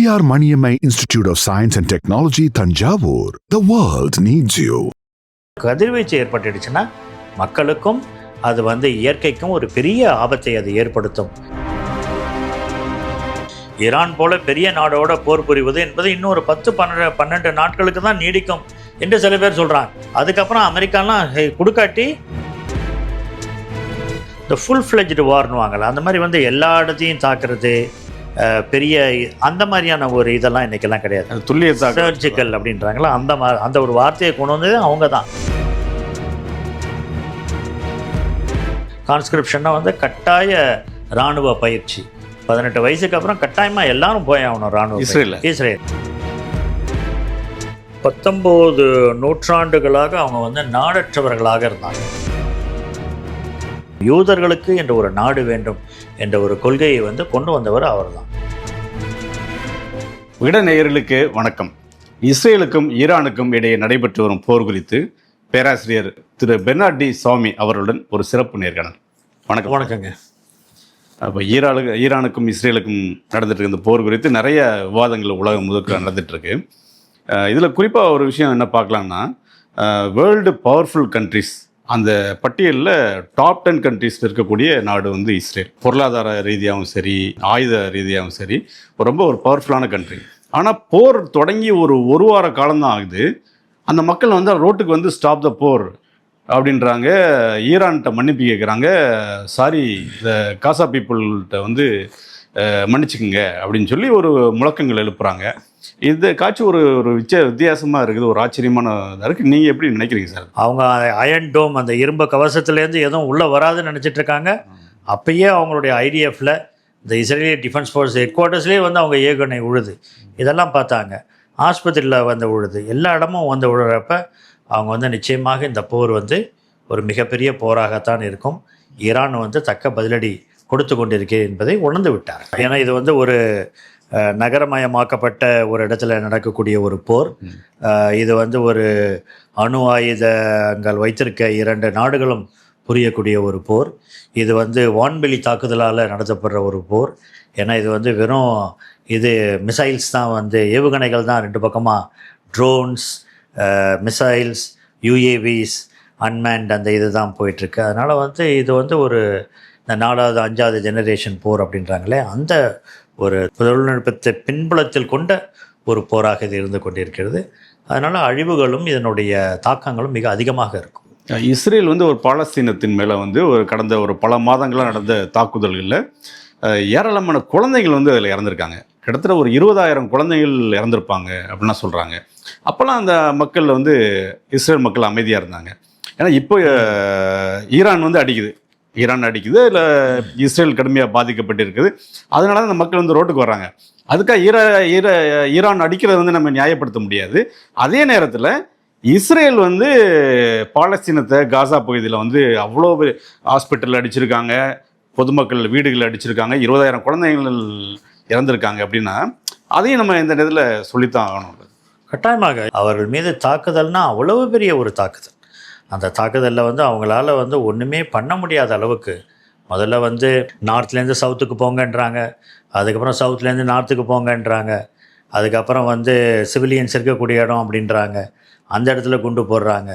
PR Maniammai Institute of Science and Technology, Thanjavur. The world needs you. கதிர்வீச்சு ஏற்பட்டுடுச்சுன்னா மக்களுக்கும் அது இயற்கைக்கும் ஒரு பெரிய ஆபத்தை அது ஏற்படுத்தும். ஈரான் போல பெரிய நாடோட போர் புரிவது என்பது இன்னொரு 10-12 நாட்களுக்கு தான் நீடிக்கும் என்று சில பேர் சொல்கிறாங்க. அதுக்கப்புறம் அமெரிக்காலாம் கொடுக்காட்டி இந்த ஃபுல் ஃப்ளெஜ்டு வார்னு வாங்கலாம். அந்த மாதிரி எல்லா இடத்தையும் தாக்குறது பெரிய அந்த மாதிரியான ஒரு இதெல்லாம் இன்றைக்கெல்லாம் கிடையாது. துல்லிய சர்ஜிக்கல் அப்படின்றாங்களா, அந்த ஒரு வார்த்தையை கொண்டு வந்தது அவங்க தான். கான்ஸ்கிரிப்ஷன்னா கட்டாய இராணுவ பயிற்சி 18 வயசுக்கு அப்புறம் கட்டாயமாக எல்லாரும் போய் ஆகணும் இராணுவ. இஸ்ரேல் 19 நூற்றாண்டுகளாக அவங்க நாடற்றவர்களாக இருந்தாங்க. யூதர்களுக்கு என்ற ஒரு நாடு வேண்டும் என்ற ஒரு கொள்கையை கொண்டு வந்தவர் அவர் தான். நேயர்களுக்கு வணக்கம். இஸ்ரேலுக்கும் ஈரானுக்கும் இடையே நடைபெற்று வரும் போர் குறித்து பேராசிரியர் திரு பெர்னார்ட் டி சாமி அவர்களுடன் ஒரு சிறப்பு நேர்காணல். வணக்கம். வணக்கங்க. அப்போ ஈரானுக்கும் இஸ்ரேலுக்கும் நடந்துட்டு இருக்க இந்த போர் குறித்து நிறைய விவாதங்கள் உலகம் முழுக்க நடந்துட்டு இருக்கு. இதில் குறிப்பாக ஒரு விஷயம் என்ன பார்க்கலாம்னா, வேர்ல்டு பவர்ஃபுல் கண்ட்ரிஸ் அந்த பட்டியலில் டாப் 10 கண்ட்ரிஸில் இருக்கக்கூடிய நாடு இஸ்ரேல். பொருளாதார ரீதியாகவும் சரி, ஆயுத ரீதியாகவும் சரி, ரொம்ப ஒரு பவர்ஃபுல்லான கண்ட்ரி. ஆனால் போர் தொடங்கி ஒரு வார காலம்தான் ஆகுது. அந்த மக்கள் ரோட்டுக்கு ஸ்டாப் த போர் அப்படின்றாங்க. ஈரான்கிட்ட மன்னிப்பு கேட்குறாங்க. சாரி, இந்த காசா பீப்புள்கிட்ட மன்னிச்சுக்குங்க அப்படின்னு சொல்லி ஒரு முழக்கங்கள் எழுப்புறாங்க. இந்த காட்சி ஒரு வித்தியாசமாக இருக்குது, ஒரு ஆச்சரியமான இதாக இருக்குது. நீங்கள் எப்படி நினைக்கிறீங்க சார்? அவங்க அயன் டோம் அந்த இரும்பு கவசத்துலேருந்து எதுவும் உள்ளே வராதுன்னு நினச்சிட்டு இருக்காங்க. அப்பயே அவங்களுடைய ஐடிஎஃப்பில் இந்த இஸ்ரேலிய டிஃபென்ஸ் ஃபோர்ஸ் ஹெட் குவார்ட்டர்ஸ்லேயே அவங்க ஏகனை உழுது. இதெல்லாம் பார்த்தாங்க. ஆஸ்பத்திரியில் உழுது. எல்லா இடமும் உழுறப்ப அவங்க நிச்சயமாக இந்த போர் ஒரு மிகப்பெரிய போராகத்தான் இருக்கும். ஈரான் தக்க பதிலடி கொடுத்து கொண்டிருக்கேன் என்பதை உணர்ந்து விட்டார். ஏன்னா இது ஒரு நகரமயமாக்கப்பட்ட ஒரு இடத்துல நடக்கக்கூடிய ஒரு போர். இது ஒரு அணு ஆயுதங்கள் வைத்திருக்க 2 நாடுகளும் புரியக்கூடிய ஒரு போர். இது வான்வெளி தாக்குதலால் நடத்தப்படுற ஒரு போர். ஏன்னா இது வெறும் மிசைல்ஸ் தான், ஏவுகணைகள் தான் 2 பக்கமாக, ட்ரோன்ஸ், மிசைல்ஸ், யூஏவிஸ், அன்மேன்ட் அந்த இது தான் போயிட்டுருக்கு. அதனால் இது ஒரு இந்த 4வது 5வது ஜெனரேஷன் போர் அப்படின்றாங்களே, அந்த ஒரு தொழில்நுட்பத்தை பின்புலத்தில் கொண்ட ஒரு போராக இது இருந்து கொண்டிருக்கிறது. அதனால் அழிவுகளும் இதனுடைய தாக்கங்களும் மிக அதிகமாக இருக்கும். இஸ்ரேல் ஒரு பாலஸ்தீனத்தின் மேலே கடந்த பல மாதங்களாக நடந்த தாக்குதல்களில் ஏராளமான குழந்தைகள் அதில் இறந்துருக்காங்க. கிட்டத்தட்ட 20,000 குழந்தைகள் இறந்துருப்பாங்க அப்படின்னா சொல்கிறாங்க. அப்போல்லாம் அந்த மக்கள் இஸ்ரேல் மக்கள் அமைதியாக இருந்தாங்க. ஏன்னா இப்போ ஈரான் அடிக்குது, இல்லை இஸ்ரேல் கடுமையாக பாதிக்கப்பட்டிருக்குது. அதனால தான் அந்த மக்கள் ரோட்டுக்கு வர்றாங்க. அதுக்காக ஈரான் அடிக்கிறத நம்ம நியாயப்படுத்த முடியாது. அதே நேரத்தில் இஸ்ரேல் பாலஸ்தீனத்தை காசா பகுதியில் அவ்வளோ ஹாஸ்பிட்டல் அடிச்சிருக்காங்க, பொதுமக்கள் வீடுகள் அடிச்சிருக்காங்க, 20,000 குழந்தைகள் இறந்துருக்காங்க. அப்படின்னா அதையும் நம்ம இந்த நேரத்தில் சொல்லித்தான் ஆகணும். கட்டாயமாக அவர்கள் மீது தாக்குதல்னா அவ்வளவு பெரிய ஒரு தாக்குதல். அந்த தாக்குதலில் அவங்களால ஒன்றுமே பண்ண முடியாத அளவுக்கு முதல்ல நார்த்லேருந்து சவுத்துக்கு போங்கன்றாங்க, அதுக்கப்புறம் சவுத்துலேருந்து நார்த்துக்கு போங்கன்றாங்க, அதுக்கப்புறம் சிவிலியன்ஸ் இருக்கக்கூடிய இடம் அப்படின்றாங்க, அந்த இடத்துல குண்டு போடுறாங்க.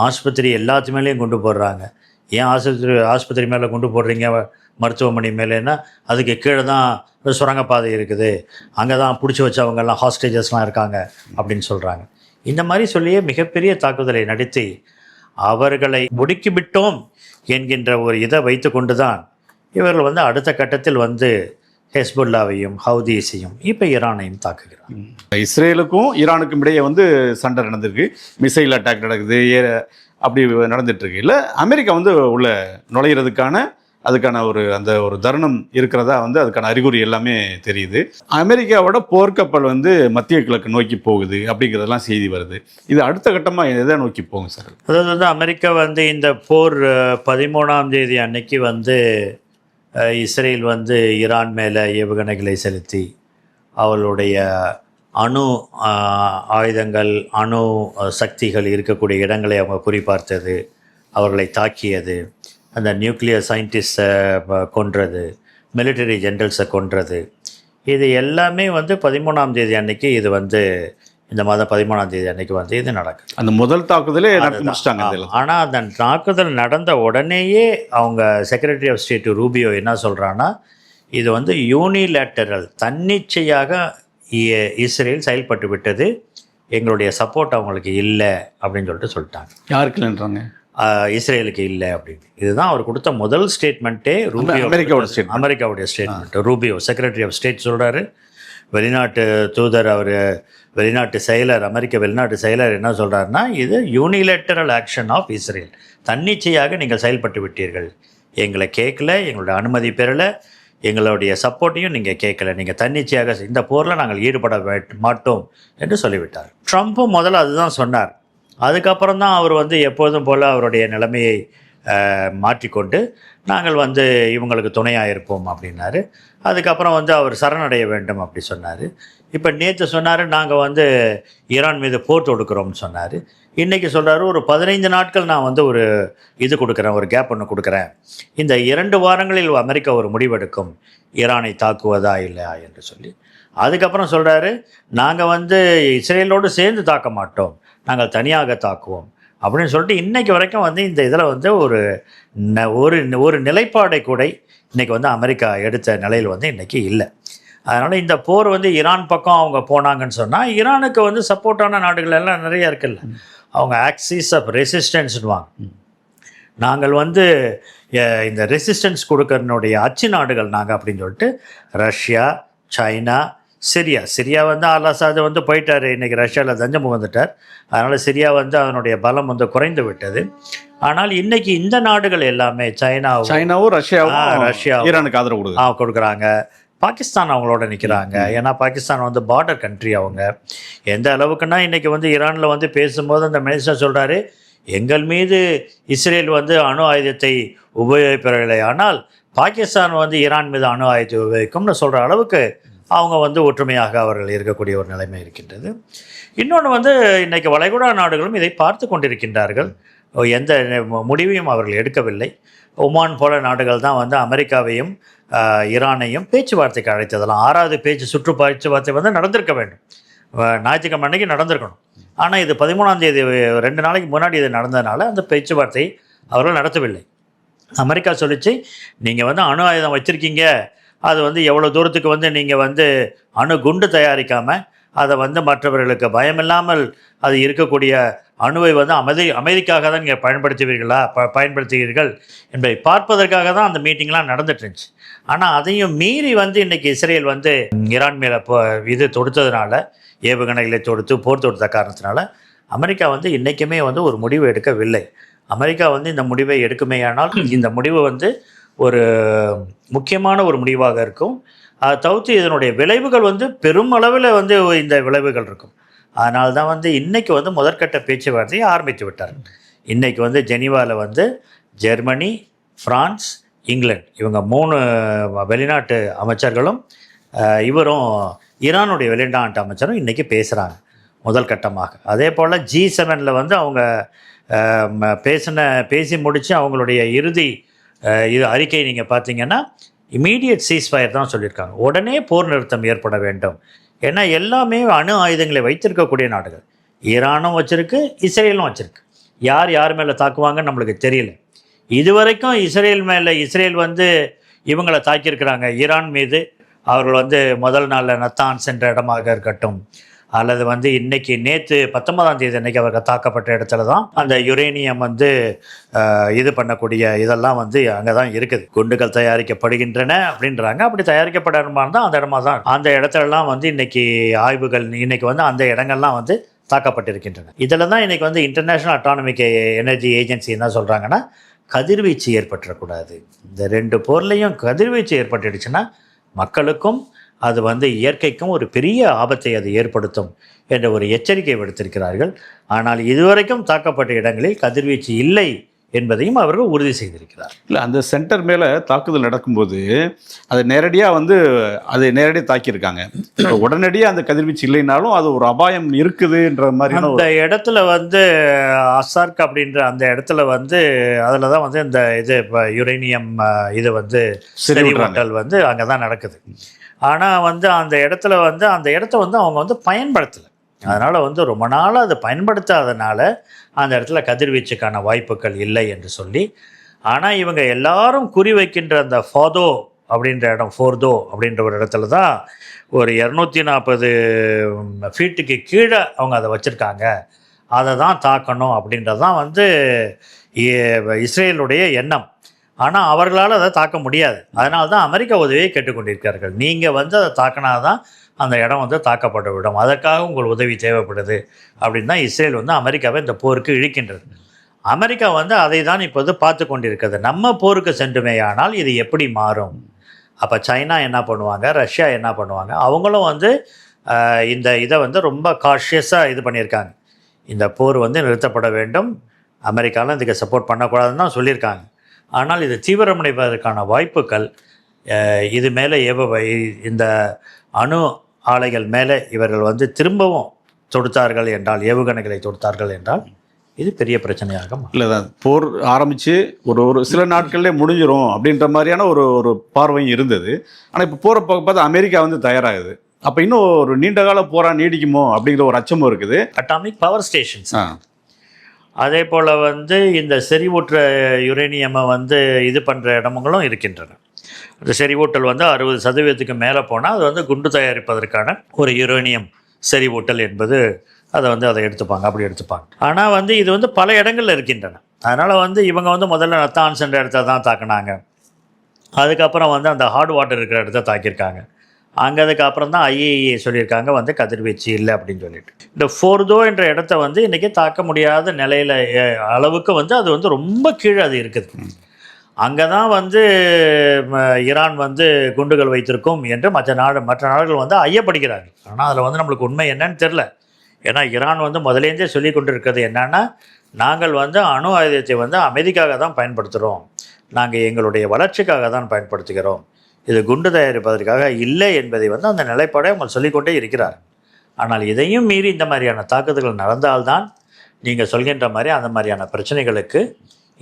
ஆஸ்பத்திரி எல்லாத்து மேலேயும் குண்டு போடுறாங்க. ஏன் ஆஸ்பத்திரி மேலே குண்டு போடுறீங்க, மருத்துவமனை மேலேன்னா அதுக்கு கீழே தான் சுரங்கப்பாதை இருக்குது, அங்கே தான் பிடிச்சி வச்சவங்கெல்லாம் ஹாஸ்டேஜஸ்லாம் இருக்காங்க அப்படின்னு சொல்கிறாங்க. இந்த மாதிரி சொல்லியே மிகப்பெரிய தாக்குதலை நடத்தி அவர்களை ஒடுக்கிவிட்டோம் என்கின்ற ஒரு இதை வைத்து கொண்டு தான் இவர்கள் அடுத்த கட்டத்தில் ஹெஸ்புல்லாவையும் ஹவுதீஸையும் இப்போ ஈரானையும் தாக்குகிறார். இஸ்ரேலுக்கும் ஈரானுக்கும் இடையே சண்டை நடந்திருக்கு, மிசைல் அட்டாக் நடக்குது, அப்படி நடந்துட்டுருக்கு. இல்லை அமெரிக்கா உள்ள நுழையிறதுக்கான அதுக்கான ஒரு தருணம் இருக்கிறதா அதுக்கான அறிகுறி எல்லாமே தெரியுது. அமெரிக்காவோட போர்க்கப்பல் மத்திய கிழக்கு நோக்கி போகுது அப்படிங்கிறதெல்லாம் செய்தி வருது. இது அடுத்த கட்டமாக எதை நோக்கி போகும் சார்? அதாவது அமெரிக்கா இந்த போர் 13ஆம் தேதி அன்னைக்கு இஸ்ரேல் ஈரான் மேலே ஏவுகணைகளை செலுத்தி அவளுடைய அணு ஆயுதங்கள், அணு சக்திகள் இருக்கக்கூடிய இடங்களை அவங்க குறிப்பார்த்தது, அவர்களை தாக்கியது, அந்த நியூக்ளியர் சயின்டிஸ்டை கொன்றது, மிலிட்டரி ஜென்ரல்ஸை கொன்றது, இது எல்லாமே வந்து 13ஆம் தேதி அன்னைக்கு இது வந்து இந்த மாதம் 13ஆம் தேதி அன்னைக்கு வந்து இது நடக்குது. அந்த முதல் தாக்குதலே நடத்தி முடிச்சிட்டாங்க. ஆனால் அந்த தாக்குதல் நடந்த உடனேயே அவங்க செக்ரட்டரி ஆஃப் ஸ்டேட் ரூபியோ என்ன சொல்கிறான்னா, இது வந்து யூனிலேட்டரல், தன்னிச்சையாக இஸ்ரேல் செயல்பட்டு விட்டது, எங்களுடைய சப்போர்ட் அவங்களுக்கு இல்லை அப்படின்னு சொல்லிட்டாங்க. யாருக்கு இல்லைன்றாங்க? இஸ்ரேலுக்கு இல்லை அப்படின்னு. இதுதான் அவர் கொடுத்த முதல் ஸ்டேட்மெண்ட்டே ரூபியோ, அமெரிக்காவுடைய statement. Rubio secretary of state சொல்கிறாரு. வெளிநாட்டு தூதர், அவர் வெளிநாட்டு செயலர், அமெரிக்க வெளிநாட்டு செயலர் என்ன சொல்கிறாருன்னா, இது யூனிலேட்டரல் ஆக்ஷன் ஆஃப் இஸ்ரேல், தன்னிச்சையாக நீங்கள் செயல்பட்டு விட்டீர்கள், எங்களை கேட்கல, எங்களோட அனுமதி பெறலை, எங்களுடைய சப்போர்ட்டையும் நீங்கள் கேட்கல, நீங்கள் தன்னிச்சையாக இந்த போரில் நாங்கள் ஈடுபட மாட்டோம் என்று சொல்லிவிட்டார். ட்ரம்ப்பும் முதல்ல அதுதான் சொன்னார். அதுக்கப்புறம் தான் அவர் வந்து எப்போதும் போல் அவருடைய நிலைமையை மாற்றிக்கொண்டு நாங்கள் வந்து இவங்களுக்கு துணையாக இருப்போம் அப்படின்னாரு. அதுக்கப்புறம் வந்து அவர் சரணடைய வேண்டும் அப்படி சொன்னார். இப்போ நேற்று சொன்னார், நாங்கள் வந்து ஈரான் மீது போர் தொடுக்கிறோம்னு சொன்னார். இன்றைக்கி சொல்கிறாரு, ஒரு 15 நாட்கள் நான் வந்து ஒரு இது கொடுக்குறேன், ஒரு கேப் ஒன்று கொடுக்குறேன், இந்த 2 வாரங்களில் அமெரிக்கா ஒரு முடிவெடுக்கும் ஈரானை தாக்குவதா இல்லையா என்று சொல்லி. அதுக்கப்புறம் சொல்கிறாரு, நாங்கள் வந்து இஸ்ரேலோடு சேர்ந்து தாக்க மாட்டோம், நாங்கள் தனியாக தாக்குவோம் அப்படின்னு சொல்லிட்டு இன்றைக்கி வரைக்கும் வந்து இந்த இதில் வந்து ஒரு நிலைப்பாடை கூட இன்றைக்கி வந்து அமெரிக்கா எடுத்த நிலையில் வந்து இன்றைக்கி இல்லை. அதனால் இந்த போர் வந்து ஈரான் பக்கம் அவங்க போனாங்கன்னு சொன்னால், ஈரானுக்கு வந்து சப்போர்ட்டான நாடுகள் எல்லாம் நிறைய இருக்குல்ல, அவங்க ஆக்சிஸ் ஆஃப் ரெசிஸ்டன்ஸ்னுவாங்க. நாங்கள் வந்து இந்த ரெசிஸ்டன்ஸ் கொடுக்கறனுடைய அச்சு நாடுகள் நாங்கள் அப்படின்னு சொல்லிட்டு ரஷ்யா, சைனா, சிரியா வந்து அல்-அசாத் வந்து போயிட்டார், இன்றைக்கி ரஷ்யாவில் தஞ்சம் புகுந்துட்டார். அதனால் சிரியா வந்து அதனுடைய பலம் வந்து குறைந்து விட்டது. ஆனால் இன்றைக்கி இந்த நாடுகள் எல்லாமே சைனாவும் ரஷ்யாவும் ஈரானுக்கு ஆதரவு கொடுக்குறாங்க. பாகிஸ்தான் அவங்களோட நிற்கிறாங்க. ஏன்னா பாகிஸ்தான் வந்து பார்டர் கண்ட்ரி. அவங்க எந்த அளவுக்குன்னா இன்றைக்கி வந்து ஈரானில் வந்து பேசும்போது அந்த மினிஸ்டர் சொல்கிறாரு, எங்கள் மீது இஸ்ரேல் வந்து அணு ஆயுதத்தை உபயோகிப்பவர்களே, ஆனால் பாகிஸ்தான் வந்து ஈரான் மீது அணு ஆயுதத்தை உபயோகிக்கும்னு சொல்கிற அளவுக்கு அவங்க வந்து ஒற்றுமையாக அவர்கள் இருக்கக்கூடிய ஒரு நிலைமை இருக்கின்றது. இன்னொன்று வந்து இன்றைக்கி வளைகுடா நாடுகளும் இதை பார்த்து கொண்டிருக்கின்றார்கள். எந்த முடிவையும் அவர்கள் எடுக்கவில்லை. ஒமான் போல நாடுகள் தான் வந்து அமெரிக்காவையும் ஈரானையும் பேச்சுவார்த்தைக்கு அழைத்ததெல்லாம். 6வது சுற்று பேச்சுவார்த்தை வந்து நடந்திருக்க வேண்டும், ஞாயிற்றுக்கிழமை அன்றைக்கி நடந்திருக்கணும். ஆனால் இது 13ஆம் தேதி 2 நாளைக்கு முன்னாடி இது நடந்ததுனால அந்த பேச்சுவார்த்தை அவர்கள் நடத்தவில்லை. அமெரிக்கா சொல்லிச்சு, நீங்கள் வந்து அணு ஆயுதம் வச்சுருக்கீங்க, அது வந்து எவ்வளோ தூரத்துக்கு வந்து நீங்கள் வந்து அணு குண்டு தயாரிக்காமல் அதை வந்து மற்றவர்களுக்கு பயமில்லாமல் அது இருக்கக்கூடிய அணுவை வந்து அமைதிக்காக தான் நீங்கள் பயன்படுத்துவீர்கள் என்பதை பார்ப்பதற்காக தான் அந்த மீட்டிங்லாம் நடந்துட்டு இருந்துச்சு. ஆனால் அதையும் மீறி வந்து இன்றைக்கி இஸ்ரேல் வந்து ஈரான் மேலே இது தொடுத்ததுனால, ஏவுகணைகளை தொடுத்து போர் தொடுத்த காரணத்தினால அமெரிக்கா வந்து இன்றைக்குமே வந்து ஒரு முடிவு எடுக்கவில்லை. அமெரிக்கா வந்து இந்த முடிவை எடுக்குமேயானால் இந்த முடிவு வந்து ஒரு முக்கியமான ஒரு முடிவாக இருக்கும். அதை தவிர்த்து இதனுடைய விளைவுகள் வந்து பெரும் அளவில் வந்து இந்த விளைவுகள் இருக்கும். அதனால தான் வந்து இன்றைக்கி வந்து முதற்கட்ட பேச்சுவார்த்தையை ஆரம்பித்து விட்டார். இன்றைக்கி வந்து ஜெனீவாவில் வந்து ஜெர்மனி, ஃப்ரான்ஸ், இங்கிலாந்து இவங்க 3 வெளிநாட்டு அமைச்சர்களும் இவரும் ஈரானுடைய வெளிநாட்டு அமைச்சரும் இன்றைக்கி பேசுகிறாங்க முதல் கட்டமாக. அதே போல் G7 வந்து அவங்க பேசி முடித்து அவங்களுடைய இறுதி இது அறிக்கை நீங்கள் பார்த்தீங்கன்னா இமீடியட் சீஸ்ஃபயர் தான் சொல்லியிருக்காங்க. உடனே போர் நிறுத்தம் ஏற்பட வேண்டும். ஏன்னா எல்லாமே அணு ஆயுதங்களை வைத்திருக்கக்கூடிய நாடுகள். ஈரானும் வச்சுருக்கு, இஸ்ரேலும் வச்சுருக்கு. யார் மேலே தாக்குவாங்கன்னு நம்மளுக்கு தெரியல. இதுவரைக்கும் இஸ்ரேல் வந்து இவங்களை தாக்கியிருக்கிறாங்க. ஈரான் மீது அவர்கள் வந்து முதல் நாளில் நத்தான்ஸ் என்ற இடமாக இருக்கட்டும், அல்லது வந்து நேற்று 19ஆம் தேதி அன்றைக்கி அவர்கள் தாக்கப்பட்ட இடத்துல தான் அந்த யுரேனியம் வந்து இது பண்ணக்கூடிய இதெல்லாம் வந்து அங்கே தான் இருக்குது. குண்டுகள் தயாரிக்கப்படுகின்றன அப்படின்றாங்க. அப்படி தயாரிக்கப்பட இடமா இருந்தால் அந்த இடமா தான், அந்த இடத்துலலாம் வந்து இன்றைக்கி ஆய்வுகள் இன்றைக்கி வந்து அந்த இடங்கள்லாம் வந்து தாக்கப்பட்டிருக்கின்றன. இதில் தான் இன்றைக்கி வந்து இன்டர்நேஷ்னல் அட்டானமிக் எனர்ஜி ஏஜென்சி என்ன சொல்கிறாங்கன்னா, கதிர்வீச்சு ஏற்பட்டுறக்கூடாது. இந்த 2 போர்லையும் கதிர்வீச்சு ஏற்பட்டுடுச்சுன்னா மக்களுக்கும் அது வந்து இயற்கைக்கும் ஒரு பெரிய ஆபத்தை அது ஏற்படுத்தும் என்ற ஒரு எச்சரிக்கை விடுத்திருக்கிறார்கள். ஆனால் இதுவரைக்கும் தாக்கப்பட்ட இடங்களில் கதிர்வீச்சு இல்லை என்பதையும் அவர்கள் உறுதி செய்திருக்கிறார். இல்லை, அந்த சென்டர் மேலே தாக்குதல் நடக்கும்போது அது நேரடியாக தாக்கியிருக்காங்க. உடனடியாக அந்த கதிர்வீச்சு இல்லைனாலும் அது ஒரு அபாயம் இருக்குதுன்ற மாதிரி அந்த இடத்துல வந்து அசார்க் அப்படின்ற அந்த இடத்துல வந்து அதில் தான் வந்து இந்த இது இப்போ யுரேனியம் இது வந்து செறிவூட்டல் வந்து அங்கே தான் நடக்குது. ஆனால் வந்து அந்த இடத்த வந்து அவங்க வந்து பயன்படுத்தலை. அதனால் வந்து ரொம்ப நாளாக அதை பயன்படுத்தாதனால அந்த இடத்துல கதிர்வீச்சுக்கான வாய்ப்புகள் இல்லை என்று சொல்லி, ஆனால் இவங்க எல்லாரும் குறி வைக்கின்ற அந்த ஃபோர்தோ அப்படின்ற ஒரு இடத்துல தான் ஒரு 240 ஃபீட்டுக்கு கீழே அவங்க அதை வச்சுருக்காங்க. அதை தான் தாக்கணும் அப்படின்றது தான் வந்து இஸ்ரேலுடைய எண்ணம். ஆனால் அவர்களால் அதை தாக்க முடியாது. அதனால தான் அமெரிக்கா உதவியை கேட்டுக்கொண்டிருக்கிறார்கள். நீங்கள் வந்து அதை தாக்கினா தான் அந்த இடம் வந்து தாக்கப்பட்டு விடும், அதற்காக உங்கள் உதவி தேவைப்படுது அப்படின்னு தான் இஸ்ரேல் வந்து அமெரிக்காவை இந்த போருக்கு இழுக்கின்றது. அமெரிக்கா வந்து அதை தான் இப்போது பார்த்து கொண்டிருக்கிறது. நம்ம போருக்கு சென்றுமேயானால் இது எப்படி மாறும்? அப்போ சைனா என்ன பண்ணுவாங்க, ரஷ்யா என்ன பண்ணுவாங்க? அவங்களும் வந்து இந்த இதை வந்து ரொம்ப காஷியஸாக இது பண்ணியிருக்காங்க. இந்த போர் வந்து நிறுத்தப்பட வேண்டும், அமெரிக்காவில் இதுக்கு சப்போர்ட் பண்ணக்கூடாதுன்னு தான் சொல்லியிருக்காங்க. ஆனால் இது தீவிரமடைவதற்கான வாய்ப்புகள் இது மேலே இந்த அணு ஆலைகள் மேலே இவர்கள் வந்து திரும்பவும் தொடுத்தார்கள் என்றால், ஏவுகணைகளை தொடுத்தார்கள் என்றால் இது பெரிய பிரச்சனையாக இல்லை தான் போர் ஆரம்பித்து ஒரு சில நாட்கள்லேயே முடிஞ்சிடும் அப்படின்ற மாதிரியான ஒரு பார்வையும் இருந்தது. ஆனால் இப்போ போகிற பார்த்தா அமெரிக்கா வந்து தயாராகுது. அப்போ இன்னும் ஒரு நீண்ட கால போரா நீடிக்குமோ அப்படிங்கிற ஒரு அச்சமும் இருக்குது. அட்டாமிக் பவர் ஸ்டேஷன்ஸ், அதே போல் வந்து இந்த செறிவூற்ற யுரேனியமை வந்து இது பண்ணுற இடமுங்களும் இருக்கின்றன. அந்த செறிவூட்டல் வந்து 60% மேலே போனால் அது வந்து குண்டு தயாரிப்பதற்கான ஒரு யுரேனியம் செறிவூட்டல் என்பது அதை எடுத்துப்பாங்க, அப்படி எடுத்துப்பாங்க. ஆனால் வந்து இது வந்து பல இடங்களில் இருக்கின்றன. அதனால் வந்து இவங்க வந்து முதல்ல நத்தான்ஸ் என்ற இடத்த தான் தாக்குனாங்க. அதுக்கப்புறம் வந்து அந்த ஹார்ட் வாட்டர் இருக்கிற இடத்த தாக்கியிருக்காங்க. அங்கே அதுக்கப்புறம் தான் ஐஏஏ சொல்லியிருக்காங்க வந்து கதிர்வீச்சு இல்லை அப்படின்னு சொல்லிட்டு. இந்த ஃபோர்தோ என்ற இடத்த வந்து இன்றைக்கி தாக்க முடியாத நிலையில் அளவுக்கு வந்து அது வந்து ரொம்ப கீழே அது இருக்குது. அங்கே தான் வந்து ஈரான் வந்து குண்டுகள் வைத்திருக்கும் என்று மற்ற நாடுகள் வந்து ஐயப்படுகிறார்கள். ஆனால் அதில் வந்து நம்மளுக்கு உண்மை என்னன்னு தெரில. ஏன்னா ஈரான் வந்து முதலேருந்தே சொல்லி கொண்டு இருக்கிறது என்னென்னா, நாங்கள் வந்து அணு ஆயுதத்தை வந்து அமைதிக்காக தான் பயன்படுத்துகிறோம், நாங்கள் எங்களுடைய வளர்ச்சிக்காக தான் பயன்படுத்துகிறோம், இது குண்டு தயாரிப்பதற்காக இல்லை என்பதை வந்து அந்த நிலைப்பாடை அவங்க சொல்லிக்கொண்டே இருக்கிறார். ஆனால் இதையும் மீறி இந்த மாதிரியான தாக்குதல்கள் நடந்தால்தான் நீங்கள் சொல்கின்ற மாதிரி அந்த மாதிரியான பிரச்சனைகளுக்கு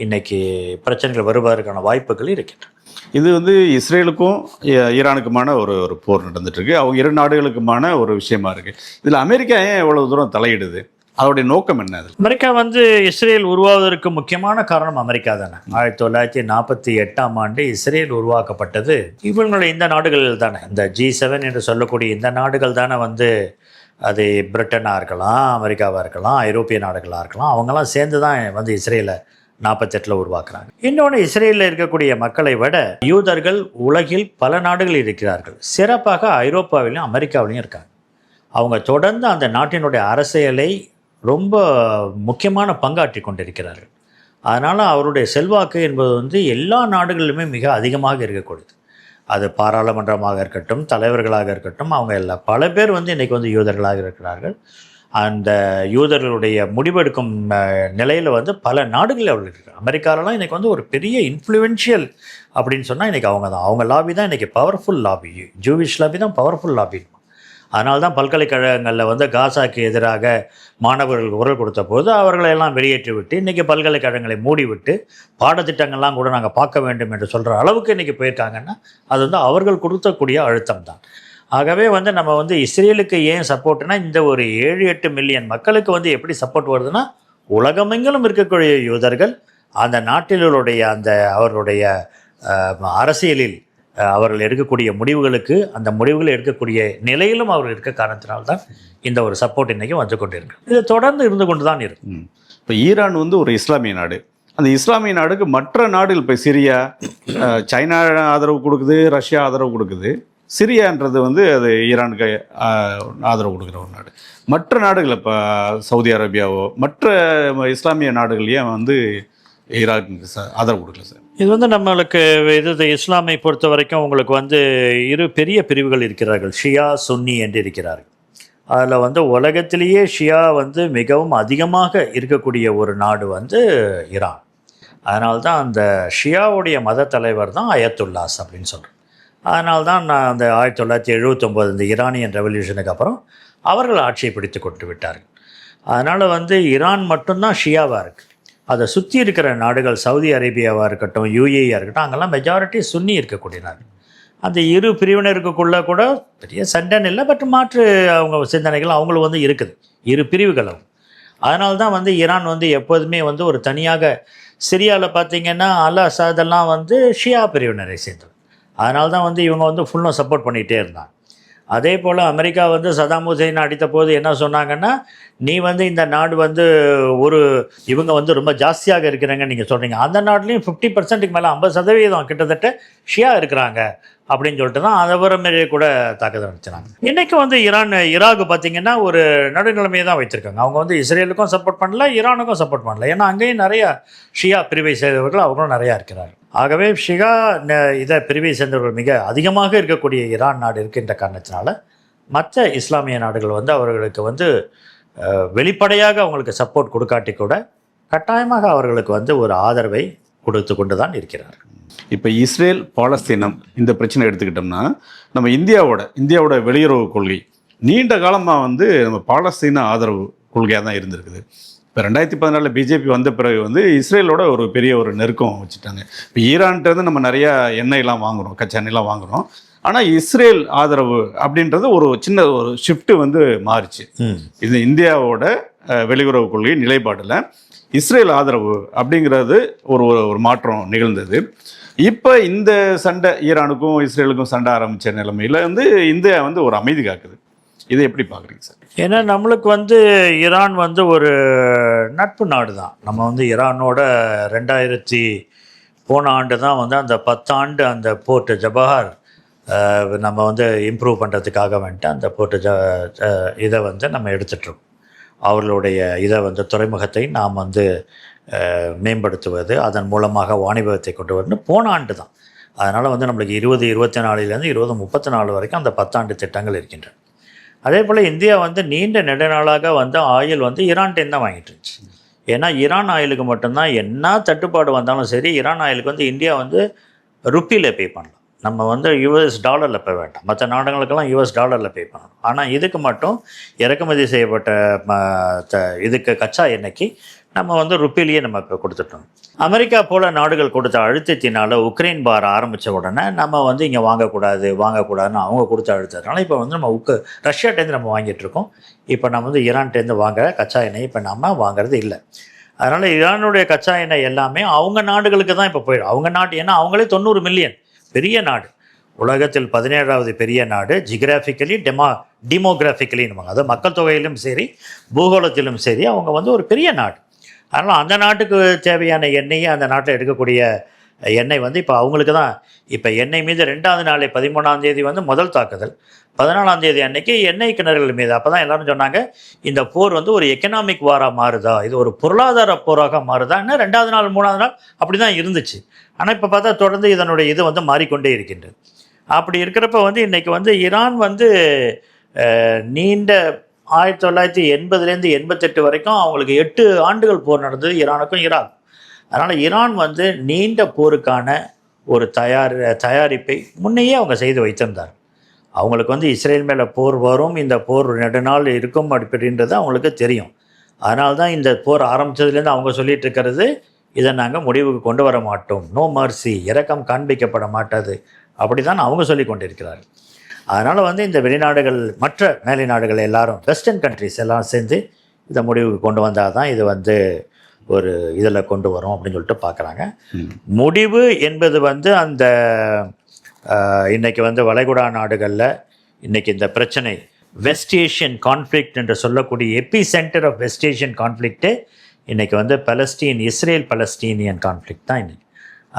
இன்றைக்கி பிரச்சனைகள் வருவதற்கான வாய்ப்புகள் இருக்கின்றன. இது வந்து இஸ்ரேலுக்கும் ஈரானுக்குமான ஒரு போர் நடந்துட்டுருக்கு. அவங்க இரு நாடுகளுக்குமான ஒரு விஷயமா இருக்குது. இதில் அமெரிக்கா ஏன் எவ்வளவு தூரம் தலையிடுது? அதோடைய நோக்கம் என்ன? அது அமெரிக்கா வந்து இஸ்ரேல் உருவாவதற்கு முக்கியமான காரணம் அமெரிக்கா தானே. 1948 இஸ்ரேல் உருவாக்கப்பட்டது இவங்களுடைய இந்த நாடுகள் தானே. இந்த G7 என்று சொல்லக்கூடிய இந்த நாடுகள் தானே வந்து, அது பிரிட்டனாக இருக்கலாம், அமெரிக்காவாக இருக்கலாம், ஐரோப்பிய நாடுகளாக இருக்கலாம், அவங்கெல்லாம் சேர்ந்து தான் வந்து இஸ்ரேலை 48 உருவாக்குறாங்க. இன்னொன்று, இஸ்ரேலில் இருக்கக்கூடிய மக்களை விட யூதர்கள் உலகில் பல நாடுகளில் இருக்கிறார்கள். சிறப்பாக ஐரோப்பாவிலையும் அமெரிக்காவிலையும் இருக்காங்க. அவங்க தொடர்ந்து அந்த நாட்டினுடைய அரசியலை ரொம்ப முக்கியமான பங்காற்றி கொண்டிருக்கிறார்கள். அதனால் அவருடைய செல்வாக்கு என்பது வந்து எல்லா நாடுகளிலுமே மிக அதிகமாக இருக்கக்கூடியது. அது பாராளுமன்றமாக இருக்கட்டும், தலைவர்களாக இருக்கட்டும், அவங்க பல பேர் வந்து இன்றைக்கி வந்து யூதர்களாக இருக்கிறார்கள். அந்த யூதர்களுடைய முடிவெடுக்கும் நிலையில் வந்து பல நாடுகளில் அவர்கள் இருக்கிறார். அமெரிக்காவிலாம் இன்றைக்கி வந்து ஒரு பெரிய இன்ஃப்ளூயன்ஷியல் அப்படின்னு சொன்னால் இன்றைக்கி அவங்க லாபி தான் இன்றைக்கி பவர்ஃபுல் லாபி. ஜூவிஷ் லாபி தான் பவர்ஃபுல் லாபி. அதனால தான் பல்கலைக்கழகங்களில் வந்து காசாக்கு எதிராக மாணவர்கள் குரல் கொடுத்த போது அவர்களை எல்லாம் வெளியேற்றி விட்டு இன்றைக்கி பல்கலைக்கழகங்களை மூடிவிட்டு பாடத்திட்டங்கள்லாம் கூட நாங்கள் பார்க்க வேண்டும் என்று சொல்கிற அளவுக்கு இன்றைக்கி போயிருக்காங்கன்னா அது வந்து அவர்கள் கொடுக்கக்கூடிய அழுத்தம் தான். ஆகவே வந்து நம்ம வந்து இஸ்ரேலுக்கு ஏன் சப்போர்ட்னா, இந்த ஒரு 7-8 மில்லியன் மக்களுக்கு வந்து எப்படி சப்போர்ட் வருதுன்னா, உலகமெங்கிலும் இருக்கக்கூடிய யூதர்கள் அந்த நாட்டிலுடைய அவர்களுடைய அரசியலில் அவர்கள் எடுக்கக்கூடிய முடிவுகளுக்கு, அந்த முடிவுகளை எடுக்கக்கூடிய நிலையிலும் அவர்கள் இருக்க காரணத்தினால்தான் இந்த ஒரு சப்போர்ட் இன்றைக்கி வந்து கொண்டு இருக்கு. இது தொடர்ந்து இருந்து கொண்டு தான் இருக்கு. இப்போ ஈரான் வந்து ஒரு இஸ்லாமிய நாடு. அந்த இஸ்லாமிய நாடுக்கு மற்ற நாடுகள், இப்போ சிரியா, சைனா ஆதரவு கொடுக்குது, ரஷ்யா ஆதரவு கொடுக்குது. சிரியான்றது வந்து அது ஈரானுக்கு ஆதரவு கொடுக்குற ஒரு நாடு. மற்ற நாடுகள், இப்போ சவுதி அரேபியாவோ மற்ற இஸ்லாமிய நாடுகளையே வந்து ஈரானுக்கு ஆதரவு கொடுக்கல சார். இது வந்து நம்மளுக்கு இஸ்லாமை பொறுத்த வரைக்கும் உங்களுக்கு வந்து இரு பெரிய பிரிவுகள் இருக்கிறார்கள். ஷியா, சுன்னி என்று இருக்கிறார்கள். அதில் வந்து உலகத்திலேயே ஷியா வந்து மிகவும் அதிகமாக இருக்கக்கூடிய ஒரு நாடு வந்து ஈரான். அதனால்தான் அந்த ஷியாவுடைய மத தலைவர் தான் அயத்துல்லாஸ் அப்படின்னு சொல்கிறேன். அதனால்தான் நான் அந்த 1979 இந்த ஈரானியன் ரெவல்யூஷனுக்கு அப்புறம் அவர்கள் ஆட்சியை பிடித்து கொண்டு விட்டார்கள். அதனால் வந்து ஈரான் மட்டும்தான் ஷியாவாக இருக்குது. அதை சுற்றி இருக்கிற நாடுகள், சவுதி அரேபியாவாக இருக்கட்டும், யுஏஇயாக இருக்கட்டும், அங்கெல்லாம் மெஜாரிட்டி சுன்னி இருக்கக்கூடிய நாடு. அந்த இரு பிரிவினருக்குள்ளே கூட பெரிய சண்டைன்னு இல்லை, பட் மாற்று அவங்க சிந்தனைகள் அவங்களும் வந்து இருக்குது, இரு பிரிவுகளும். அதனால தான் வந்து ஈரான் வந்து எப்போதுமே வந்து ஒரு தனியாக, சிரியாவில் பார்த்திங்கன்னா அல் அசாதெல்லாம் வந்து ஷியா பிரிவினரை சேர்ந்தது. அதனால தான் வந்து இவங்க வந்து ஃபுல்லும் சப்போர்ட் பண்ணிகிட்டே இருந்தாங்க. அதே போல் அமெரிக்கா வந்து சதாம் ஹுசைன் அடித்த போது என்ன சொன்னாங்கன்னா, நீ வந்து இந்த நாடு வந்து ஒரு இவங்க வந்து ரொம்ப ஜாஸ்தியாக இருக்கிறாங்கன்னு நீங்கள் சொல்கிறீங்க, அந்த நாட்டிலையும் 50% மேலே 50% கிட்டத்தட்ட ஷியா இருக்கிறாங்க அப்படின்னு சொல்லிட்டு தான் அதை மாரியே கூட தாக்குதல் நடத்தினாங்க. இன்றைக்கி வந்து ஈராக் பார்த்திங்கன்னா ஒரு நடுநிலைமையை தான் வச்சுருக்காங்க. அவங்க வந்து இஸ்ரேலுக்கும் சப்போர்ட் பண்ணல, ஈரானுக்கும் சப்போர்ட் பண்ணல. ஏன்னா அங்கேயும் நிறையா ஷியா பிரிவை சேர்ந்தவர்கள் அவங்களும் நிறையா இருக்கிறார்கள். ஆகவே ஷியா இதை பிரிவை சேர்ந்தவர்கள் மிக அதிகமாக இருக்கக்கூடிய ஈரான் நாடு இருக்கின்ற காரணத்தினால மற்ற இஸ்லாமிய நாடுகள் வந்து அவர்களுக்கு வந்து வெளிப்படையாக அவங்களுக்கு சப்போர்ட் கொடுக்காட்டி கூட கட்டாயமாக அவர்களுக்கு வந்து ஒரு ஆதரவை கொடுத்து கொண்டு தான் இருக்கிறார். இப்போ இஸ்ரேல் பாலஸ்தீனம் இந்த பிரச்சனை எடுத்துக்கிட்டோம்னா, நம்ம இந்தியாவோட வெளியுறவு கொள்கை நீண்ட காலமாக வந்து நம்ம பாலஸ்தீன ஆதரவு கொள்கையாக தான் இருந்திருக்குது. இப்போ 2014 பிஜேபி வந்த பிறகு வந்து இஸ்ரேலோட ஒரு பெரிய ஒரு நெருக்கம் வச்சுட்டாங்க. இப்போ ஈரான்கிட்ட நம்ம நிறையா எண்ணெய்லாம் வாங்குகிறோம், கச்சா எண்ணெய்லாம் வாங்குகிறோம். ஆனால் இஸ்ரேல் ஆதரவு அப்படின்றது ஒரு சின்ன ஒரு ஷிஃப்ட்டு வந்து மாறிச்சு. இது இந்தியாவோட வெளியுறவு கொள்கை நிலைப்பாட்டில் இஸ்ரேல் ஆதரவு அப்படிங்கிறது ஒரு மாற்றம் நிகழ்ந்தது. இப்போ இந்த சண்டை, ஈரானுக்கும் இஸ்ரேலுக்கும் சண்டை ஆரம்பித்த நிலைமையில் வந்து இந்தியா வந்து ஒரு அமைதி காக்குது. இதை எப்படி பார்க்குறீங்க சார்? ஏன்னா நம்மளுக்கு வந்து ஈரான் வந்து ஒரு நட்பு நாடு தான். நம்ம வந்து ஈரானோட 2000 போன ஆண்டு தான் வந்து அந்த 10 ஆண்டு அந்த போர்ட்டு ஜபஹார் நம்ம வந்து இம்ப்ரூவ் பண்ணுறதுக்காக வந்துட்டு அந்த போர்ட்டு இதை வந்து நம்ம எடுத்துகிட்ருக்கோம். அவர்களுடைய இதை வந்து துறைமுகத்தை நாம் வந்து மேம்படுத்துவது, அதன் மூலமாக வாணிபத்தை கொண்டு வரணும் போன ஆண்டு தான். அதனால் வந்து நம்மளுக்கு 2024 2034 வரைக்கும் அந்த 10 ஆண்டு திட்டங்கள் இருக்கின்றன. அதே போல் இந்தியா வந்து நீண்ட நெடுநாளாக வந்து ஆயில் வந்து ஈரான்டேன் தான் வாங்கிட்டு இருந்துச்சு. ஏன்னா ஈரான் ஆயிலுக்கு மட்டும்தான் என்ன தட்டுப்பாடு வந்தாலும் சரி, ஈரான் ஆயிலுக்கு வந்து இந்தியா வந்து ருப்பியில் பே பண்ணலாம். நம்ம வந்து யுஎஸ் டாலரில் பே வேண்டாம், மற்ற நாடுகளுக்கெல்லாம் யுஎஸ் டாலரில் பே பண்ணணும். ஆனால் இதுக்கு மட்டும் இறக்குமதி செய்யப்பட்ட இதுக்கு கச்சா எண்ணெய்க்கு நம்ம வந்து ருப்பிலேயே நம்ம இப்போ கொடுத்துட்டோம். அமெரிக்கா போல் நாடுகள் கொடுத்த அழுத்தத்தினால் உக்ரைன் பார் ஆரம்பித்த உடனே நம்ம வந்து இங்கே வாங்கக்கூடாதுன்னு அவங்க கொடுத்த அழுத்தத்தினால இப்போ வந்து நம்ம ரஷ்யாட்டேருந்து நம்ம வாங்கிட்டுருக்கோம். இப்போ நம்ம வந்து ஈரான்டேருந்து வாங்குகிற கச்சா எண்ணெய் இப்போ நம்ம வாங்குறது இல்லை. அதனால் ஈரானுடைய கச்சா எண்ணெய் எல்லாமே அவங்க நாடுகளுக்கு தான் இப்போ போயிடும். அவங்க நாட்டு, ஏன்னா அவங்களே 90 மில்லியன் பெரிய நாடு, உலகத்தில் 17வது பெரிய நாடு, ஜியோகிராஃபிக்கலி டிமோகிராஃபிக்கலி நம்ம, அதாவது மக்கள் தொகையிலும் சரி பூகோளத்திலும் சரி அவங்க வந்து ஒரு பெரிய நாடு. அதனால் அந்த நாட்டுக்கு தேவையான எண்ணெயை அந்த நாட்டில் எடுக்கக்கூடிய எண்ணெய் வந்து இப்போ அவங்களுக்கு தான். இப்போ எண்ணெய் மீது 2வது நாள் 13ஆம் தேதி வந்து முதல் தாக்குதல், 14ஆம் தேதி அன்னைக்கு எண்ணெய் கிணறுகள் மீது. அப்போ தான் எல்லோரும் சொன்னாங்க இந்த போர் வந்து ஒரு எக்கனாமிக் வாராக மாறுதா, இது ஒரு பொருளாதார போராக மாறுதா. இன்னும் 2வது நாள் 3வது நாள் அப்படி தான் இருந்துச்சு. ஆனால் இப்போ பார்த்தா தொடர்ந்து இதனுடைய இது வந்து மாறிக்கொண்டே இருக்கின்றது. அப்படி இருக்கிறப்ப வந்து இன்றைக்கி வந்து ஈரான் வந்து நீண்ட 1980 88 வரைக்கும் அவங்களுக்கு 8 ஆண்டுகள் போர் நடந்தது ஈரானுக்கும் ஈராக். அதனால் ஈரான் வந்து நீண்ட போருக்கான ஒரு தயாரிப்பை முன்னையே அவங்க செய்து வைத்திருந்தார். அவங்களுக்கு வந்து இஸ்ரேல் மேலே போர் வரும், இந்த போர் நெடுநாள் இருக்கும் அப்படின்றது அவங்களுக்கு தெரியும். அதனால தான் இந்த போர் ஆரம்பித்ததுலேருந்து அவங்க சொல்லிகிட்டு இருக்கிறது, இதை நாங்கள் முடிவுக்கு கொண்டு வர மாட்டோம், நோ மர்சி, இரக்கம் காண்பிக்கப்பட மாட்டாது, அப்படி தான் அவங்க சொல்லி கொண்டிருக்கிறார்கள். அதனால் வந்து இந்த வெளிநாடுகள், மற்ற மேலை நாடுகள் எல்லாரும், வெஸ்டர்ன் கண்ட்ரிஸ் எல்லாம் சேர்ந்து இதை முடிவுக்கு கொண்டு வந்தால் தான் இது வந்து ஒரு இதில் கொண்டு வரும் அப்படின்னு சொல்லிட்டு பார்க்குறாங்க. முடிவு என்பது வந்து அந்த இன்றைக்கி வந்து வளைகுடா நாடுகளில் இன்றைக்கி இந்த பிரச்சனை வெஸ்ட் ஏஷியன் கான்ஃப்ளிக்ட் என்று சொல்லக்கூடிய epicentre of West Asian conflict இன்றைக்கி வந்து இஸ்ரேல் பலஸ்டீனியன் கான்ஃப்ளிக்ட் தான் இன்றைக்கி.